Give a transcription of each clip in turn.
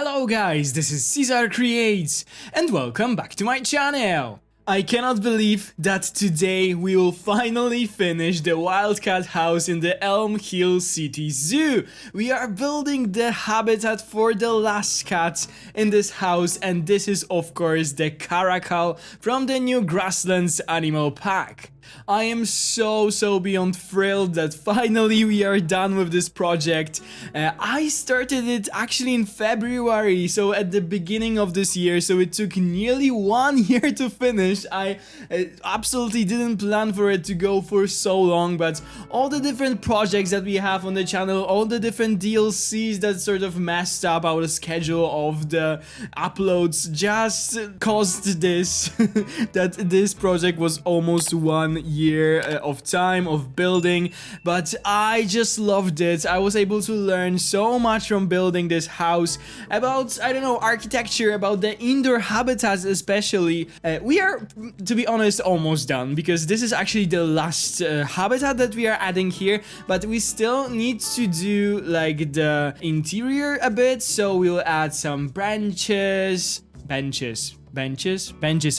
Hello guys, this is Caesar Creates and welcome back to my channel. I cannot believe that today we will finally finish the wildcat house in the Elm Hill City Zoo. We are building the habitat for the last cat in this house, and this is of course the Caracal from the new Grasslands animal pack. I am so beyond thrilled that finally we are done with this project. I started it actually in February, so at the beginning of this year, so it took nearly 1 year to finish. I absolutely didn't plan for it to go for so long, but all the different projects that we have on the channel, all the different DLCs that sort of messed up our schedule of the uploads just caused this, that this project was almost 1 year of time of building, but I just loved it. I was able to learn so much from building this house about, I don't know, architecture, about the indoor habitats especially. We are, to be honest, almost done because this is actually the last habitat that we are adding here, but we still need to do like the interior a bit, so we'll add some benches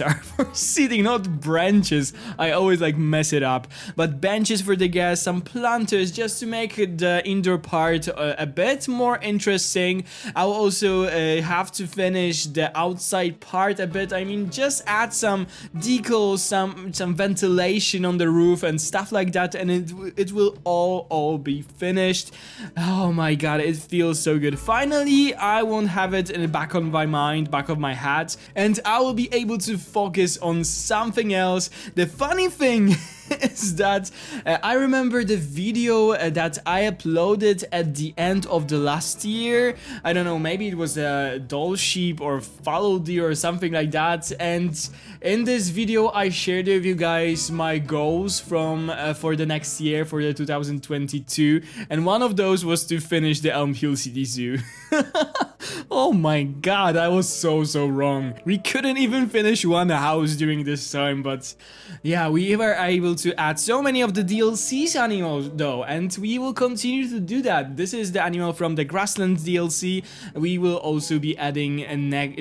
are for seating, not branches. I always like mess it up, but benches for the guests, some planters just to make the indoor part a bit more interesting. I'll also have to finish the outside part a bit. I mean, just add some decals, some ventilation on the roof and stuff like that, and it will all be finished. Oh my god, it feels so good. Finally, I won't have it in the back of my mind, back of my head, and I will be able to focus on something else. The funny thing is that I remember the video that I uploaded at the end of the last year. I don't know, maybe it was a doll sheep or fallow deer or something like that, and in this video I shared with you guys my goals from for the next year, for the 2022, and one of those was to finish the Elm Hill City Zoo. Oh my god, I was so wrong. We couldn't even finish one house during this time, but yeah, we were able to add so many of the DLC's animals though, and we will continue to do that. This is the animal from the Grasslands DLC. We will also be adding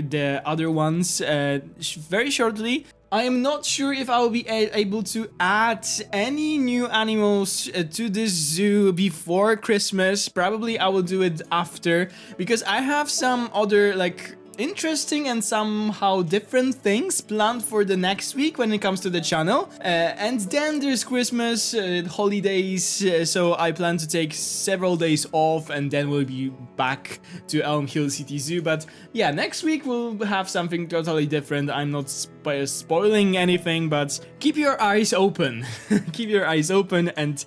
the other ones very shortly. I am not sure if I will be able to add any new animals to this zoo before Christmas. Probably I will do it after, because I have some other like interesting and somehow different things planned for the next week when it comes to the channel, and then there's Christmas, holidays, so I plan to take several days off and then we'll be back to Elm Hill City Zoo. But yeah, next week we'll have something totally different. I'm not spoiling anything, but keep your eyes open. Keep your eyes open and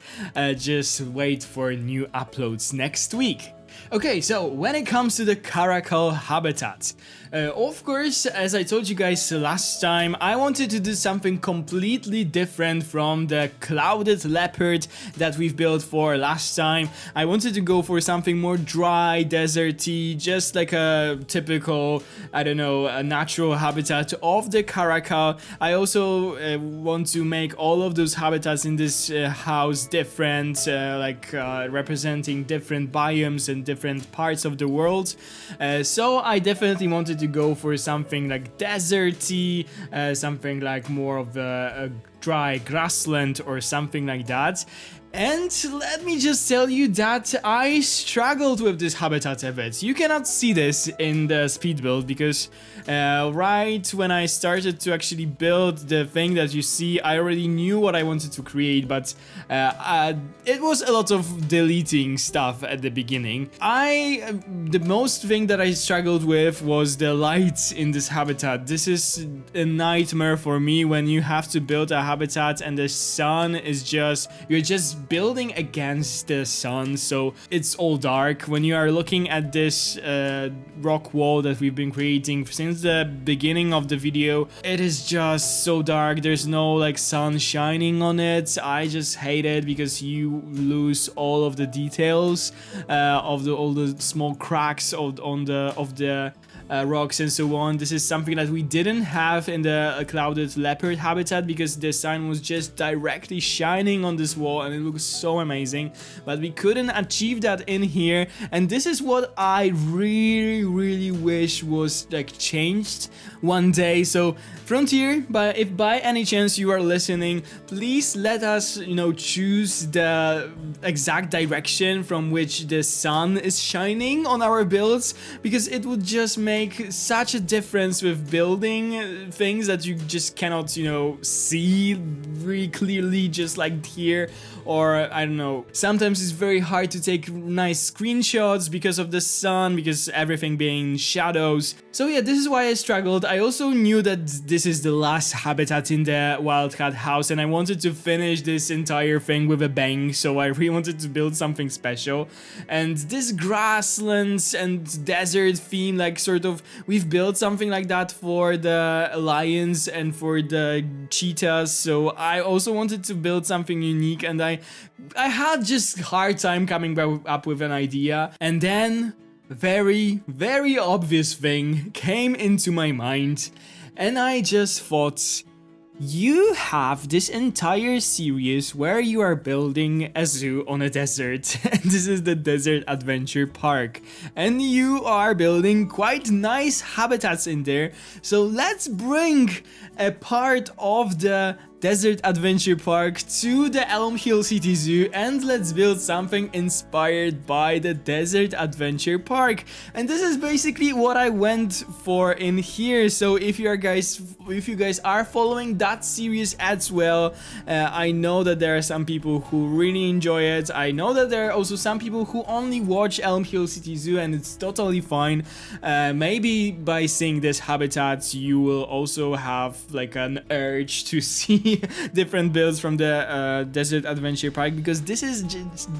just wait for new uploads next week. Okay, so when it comes to the Caracal habitat, of course, as I told you guys last time, I wanted to do something completely different from the clouded leopard that we've built for last time. I wanted to go for something more dry, deserty, just like a typical, I don't know, a natural habitat of the Caracal. I also want to make all of those habitats in this house different, representing different biomes and different parts of the world. So I definitely wanted to go for something like deserty, something like more of a dry grassland or something like that. And let me just tell you that I struggled with this habitat a bit. You cannot see this in the speed build because right when I started to actually build the thing that you see, I already knew what I wanted to create, but it was a lot of deleting stuff at the beginning. The most thing that I struggled with was the light in this habitat. This is a nightmare for me when you have to build a habitat and the sun is just, you're just building against the sun, so it's all dark. When you are looking at this rock wall that we've been creating since the beginning of the video, it is just so dark. There's no like sun shining on it. I just hate it because you lose all of the details of all the small cracks of the rocks and so on. This is something that we didn't have in the clouded leopard habitat because the sun was just directly shining on this wall and it looks so amazing, but we couldn't achieve that in here, and this is what I really wish wish was like changed one day. So Frontier, but if by any chance you are listening, please let us, you know, choose the exact direction from which the sun is shining on our builds, because it would just make such a difference with building things that you just cannot, you know, see really clearly, just like here. Or I don't know, sometimes it's very hard to take nice screenshots because of the sun, because everything being shadows. So yeah, this is why I struggled. I also knew that this is the last habitat in the Wildcat house, and I wanted to finish this entire thing with a bang, so I really wanted to build something special. And this grasslands and desert theme, like sort of, we've built something like that for the lions and for the cheetahs, so I also wanted to build something unique, and I had just hard time coming up with an idea. And then very obvious thing came into my mind, and I just thought, you have this entire series where you are building a zoo on a desert, and this is the Desert Adventure Park, and you are building quite nice habitats in there, so let's bring a part of the Desert Adventure Park to the Elm Hill City Zoo, and let's build something inspired by the Desert Adventure Park. And this is basically what I went for in here. So if you guys are following that series as well, I know that there are some people who really enjoy it. I know that there are also some people who only watch Elm Hill City Zoo, and it's totally fine. Maybe by seeing this habitat you will also have like an urge to see different builds from the Desert Adventure Park, because this is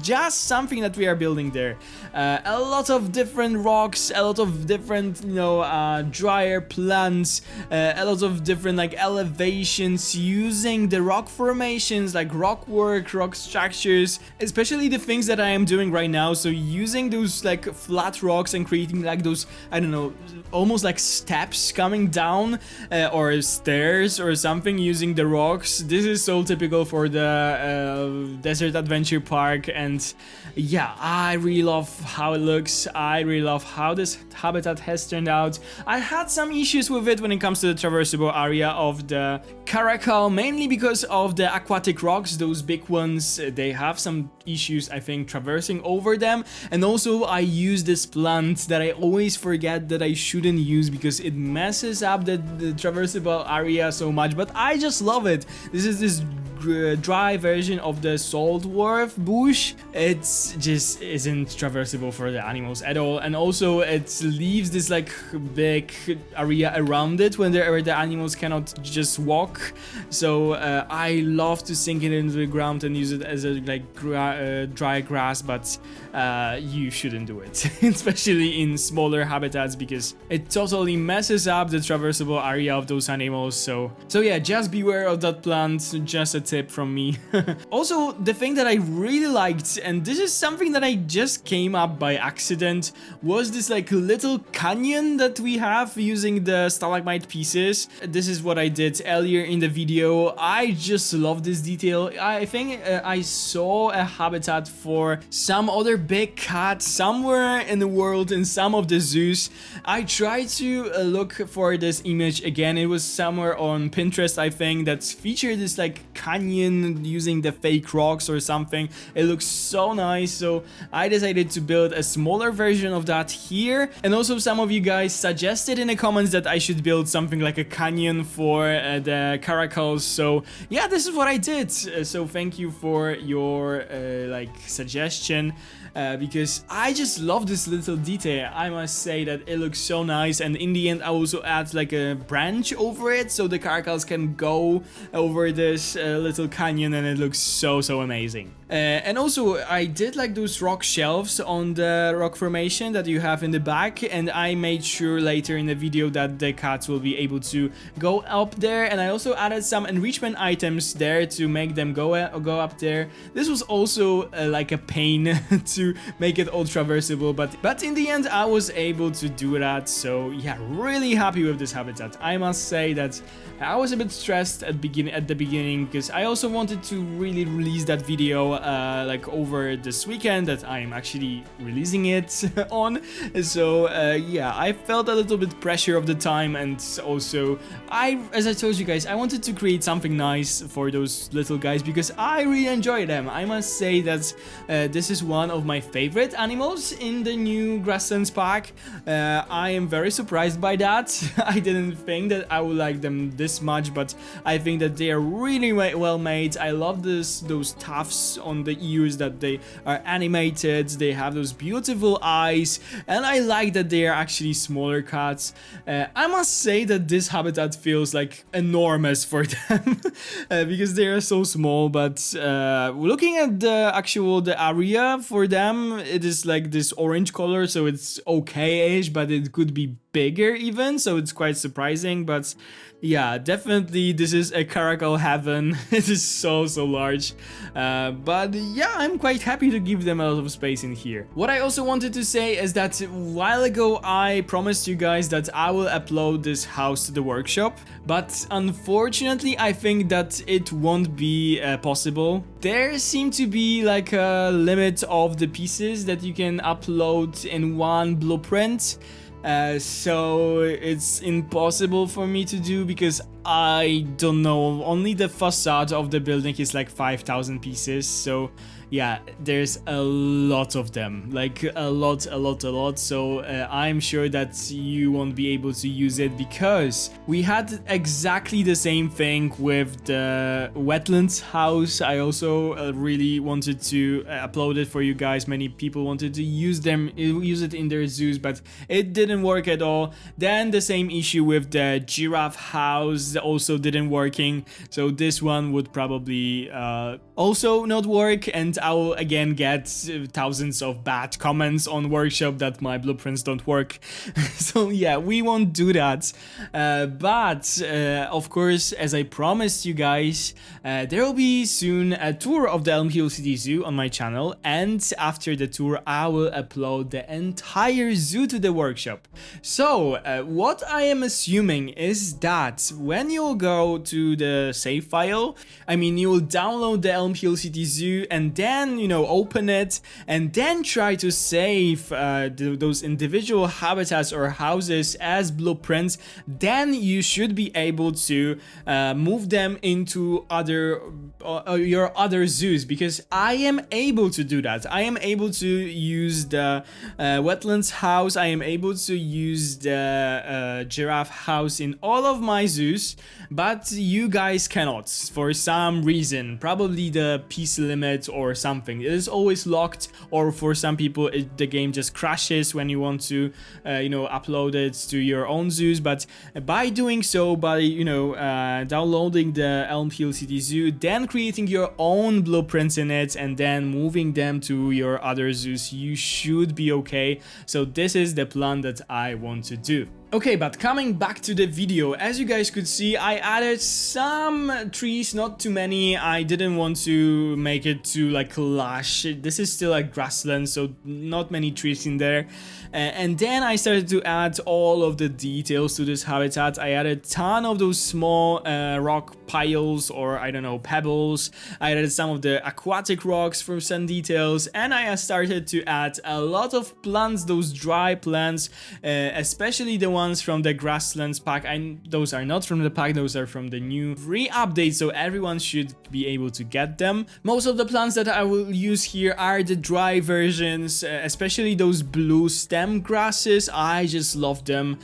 just something that we are building there. A lot of different rocks, a lot of different, you know, drier plants, a lot of different like elevations using the rock formations, like rock work, rock structures, especially the things that I am doing right now. So using those like flat rocks and creating like those, I don't know, almost like steps coming down or stairs or something using the rocks. This is so typical for the Desert Adventure Park, and yeah, I really love how it looks. I really love how this habitat has turned out. I had some issues with it when it comes to the traversable area of the Caracal, mainly because of the aquatic rocks, those big ones. They have some issues, I think, traversing over them. And also I use this plant that I always forget that I shouldn't use because it messes up the traversable area so much, but I just love it. This is this dry version of the saltworth bush. It just isn't traversable for the animals at all, and also it leaves this like big area around it where the animals cannot just walk. So I love to sink it into the ground and use it as a like dry grass, but you shouldn't do it, especially in smaller habitats, because it totally messes up the traversable area of those animals. So yeah, just beware of that plant. Just a tip from me. Also, the thing that I really liked, and this is something that I just came up by accident, was this like little canyon that we have using the stalagmite pieces. This is what I did earlier in the video. I just love this detail. I think I saw a habitat for some other big cat somewhere in the world in some of the zoos. I tried to look for this image again. It was somewhere on Pinterest, I think, that featured this like canyon using the fake rocks or something. It looks so nice, so I decided to build a smaller version of that here. And also some of you guys suggested in the comments that I should build something like a canyon for the Caracals. So yeah, this is what I did. So thank you for your like suggestion. Because I just love this little detail. I must say that it looks so nice, and in the end I also add like a branch over it so the Caracals can go over this little canyon, and it looks so amazing. And also I did like those rock shelves on the rock formation that you have in the back, and I made sure later in the video that the cats will be able to go up there, and I also added some enrichment items there to make them go up there. This was also like a pain to make it all traversable, but in the end I was able to do that. So yeah, really happy with this habitat. I must say that I was a bit stressed at the beginning because I also wanted to really release that video like over this weekend that I'm actually releasing it on. So yeah, I felt a little bit pressure of the time, and also as I told you guys, I wanted to create something nice for those little guys because I really enjoy them. I must say that this is one of my favorite animals in the new Grasslands pack. I am very surprised by that. I didn't think that I would like them this much, but I think that they are really well made. I love those tufts on the ears, that they are animated. They have those beautiful eyes, and I like that they are actually smaller cats. I must say that this habitat feels like enormous for them because they are so small, but looking at the area for them, it is like this orange color, so it's okay-ish, but it could be bigger even, so it's quite surprising. But yeah, definitely this is a Caracal heaven. It is so large, but yeah, I'm quite happy to give them a lot of space in here. What I also wanted to say is that a while ago I promised you guys that I will upload this house to the workshop, but unfortunately I think that it won't be possible. There seems to be like a limit of the pieces that you can upload in one blueprint. So it's impossible for me to do because I don't know, only the facade of the building is like 5,000 pieces, so yeah, there's a lot of them, like a lot, so I'm sure that you won't be able to use it because we had exactly the same thing with the wetlands house. I also really wanted to upload it for you guys. Many people wanted to use it in their zoos, but it didn't work at all. Then the same issue with the giraffe house also didn't working, so this one would probably also not work, and I will again get thousands of bad comments on workshop that my blueprints don't work. So yeah, we won't do that, but of course, as I promised you guys, there will be soon a tour of the Elm Hill City Zoo on my channel, and after the tour I will upload the entire zoo to the workshop. So what I am assuming is that when you go to the save file, I mean, you will download the Elm Hill City Zoo and then, you know, open it and then try to save those individual habitats or houses as blueprints. Then you should be able to move them into your other zoos, because I am able to do that. I am able to use the wetlands house, I am able to use the giraffe house in all of my zoos, but you guys cannot for some reason, probably the piece limit or something. It is always locked, or for some people the game just crashes when you want to you know, upload it to your own zoos. But by doing so, by, you know, downloading the Elm Hill City Zoo, then creating your own blueprints in it and then moving them to your other zoos, you should be okay. So this is the plan that I want to do. Okay, but coming back to the video, as you guys could see, I added some trees, not too many. I didn't want to make it too like lush. This is still a grassland, so not many trees in there. And then I started to add all of the details to this habitat. I added a ton of those small rock piles, or I don't know, pebbles. I added some of the aquatic rocks for some details, and I started to add a lot of plants, those dry plants, especially the ones from the grasslands pack. Those are not from the pack, those are from the new free update, so everyone should be able to get them. Most of the plants that I will use here are the dry versions, especially those blue stem grasses. I just love them,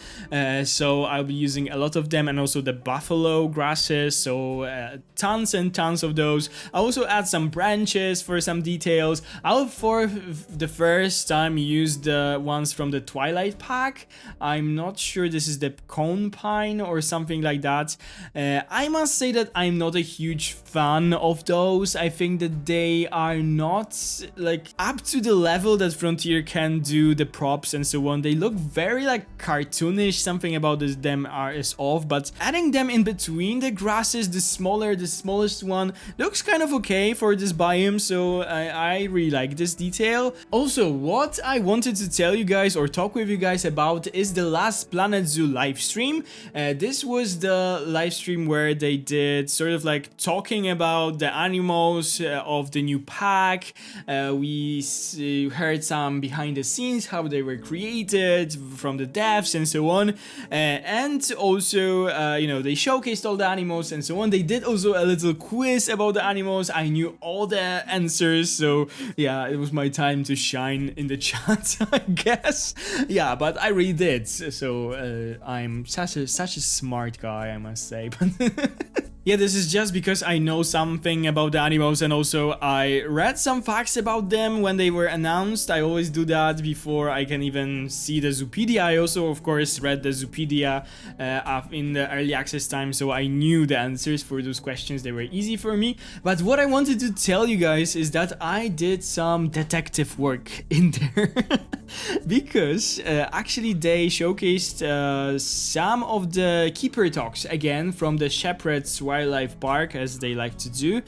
so I'll be using a lot of them, and also the buffalo grasses, so tons and tons of those. I also add some branches for some details. I'll for the first time use the ones from the Twilight pack. I'm not sure, this is the cone pine or something like that. I must say that I'm not a huge fan of those. I think that they are not like up to the level that Frontier can do the props and so on. They look very like cartoonish, something about them is off, but adding them in between the grasses, the smallest one, looks kind of okay for this biome, so I really like this detail. Also, what I wanted to tell you guys or talk with you guys about is the last Planet Zoo live stream. This was the live stream where they did sort of like talking about the animals of the new pack. We heard some behind the scenes, how they were created from the devs and so on, and also you know, they showcased all the animals and so on. They did also a little quiz about the animals. I knew all the answers, so yeah, it was my time to shine in the chat, I guess. Yeah, but I really did, so I'm such a smart guy, I must say. But yeah, this is just because I know something about the animals, and also I read some facts about them when they were announced. I always do that before I can even see the Zoopedia. I also, of course, read the Zoopedia in the early access time, so I knew the answers for those questions. They were easy for me. But what I wanted to tell you guys is that I did some detective work in there. Because actually they showcased some of the keeper talks again from the Shepherd's Wildlife Park, as they like to do.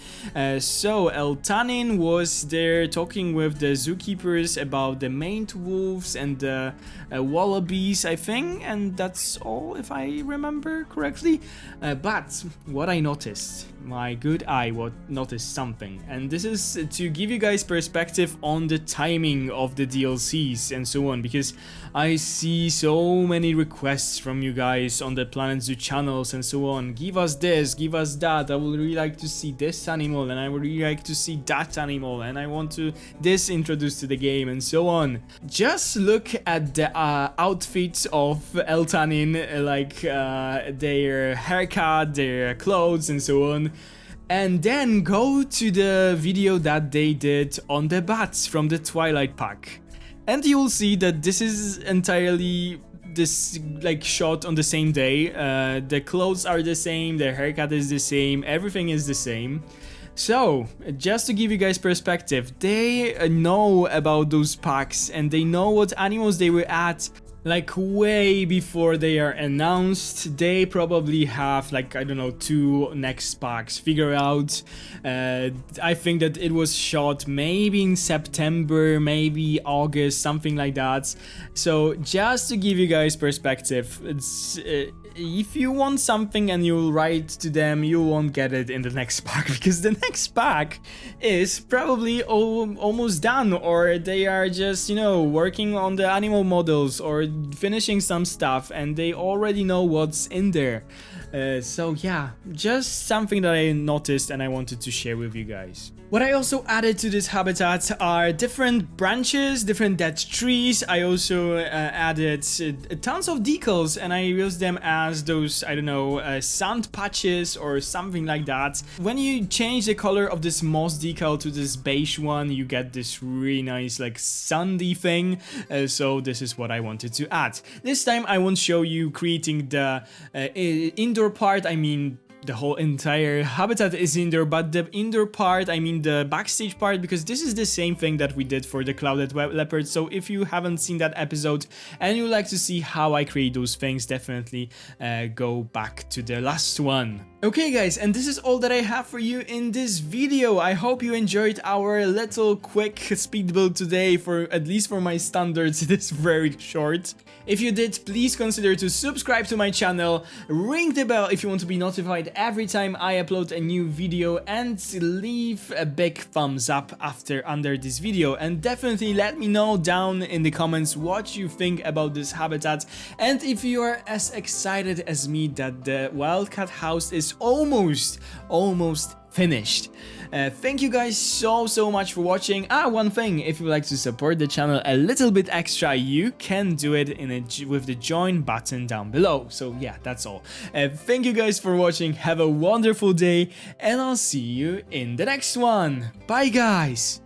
So Eltanin was there talking with the zookeepers about the maned wolves and the wallabies, I think, and that's all if I remember correctly. But what I noticed, my good eye noticed something, and this is to give you guys perspective on the timing of the DLCs and so on, because I see so many requests from you guys on the Planet Zoo channels and so on. Give us this, give us that. I would really like to see this animal, and I would really like to see that animal, and I want to this introduced to the game and so on. Just look at the outfits of Eltanin, like their haircut, their clothes and so on. And then go to the video that they did on the bats from the Twilight Pack. And you will see that this is entirely this like shot on the same day. The clothes are the same, the haircut is the same, everything is the same. So, just to give you guys perspective, they know about those packs and they know what animals they were at. Like way before they are announced. They probably have like, I don't know, 2 next packs figured out. I think that it was shot maybe in September, maybe August, something like that. So just to give you guys perspective, it's if you want something and you write to them, you won't get it in the next pack, because the next pack is probably almost done, or they are just, you know, working on the animal models or finishing some stuff and they already know what's in there. So yeah, just something that I noticed and I wanted to share with you guys. What I also added to this habitat are different branches, different dead trees. I also added tons of decals, and I used them as those, I don't know, sand patches or something like that. When you change the color of this moss decal to this beige one, you get this really nice like sandy thing. So this is what I wanted to add. This time I won't show you creating the indoor part. I mean, the whole entire habitat is indoor, but the indoor part, I mean the backstage part, because this is the same thing that we did for the clouded leopard. So if you haven't seen that episode and you like to see how I create those things, definitely go back to the last one. Okay guys, and this is all that I have for you in this video. I hope you enjoyed our little quick speed build today. For at least for my standards, it is very short. If you did, please consider to subscribe to my channel, ring the bell if you want to be notified every time I upload a new video, and leave a big thumbs up under this video. And definitely let me know down in the comments what you think about this habitat, and if you are as excited as me that the Wildcat house is almost finished. Thank you guys so much for watching. One thing, if you would like to support the channel a little bit extra, you can do it with the join button down below. So yeah, that's all. Thank you guys for watching. Have a wonderful day, and I'll see you in the next one. Bye guys.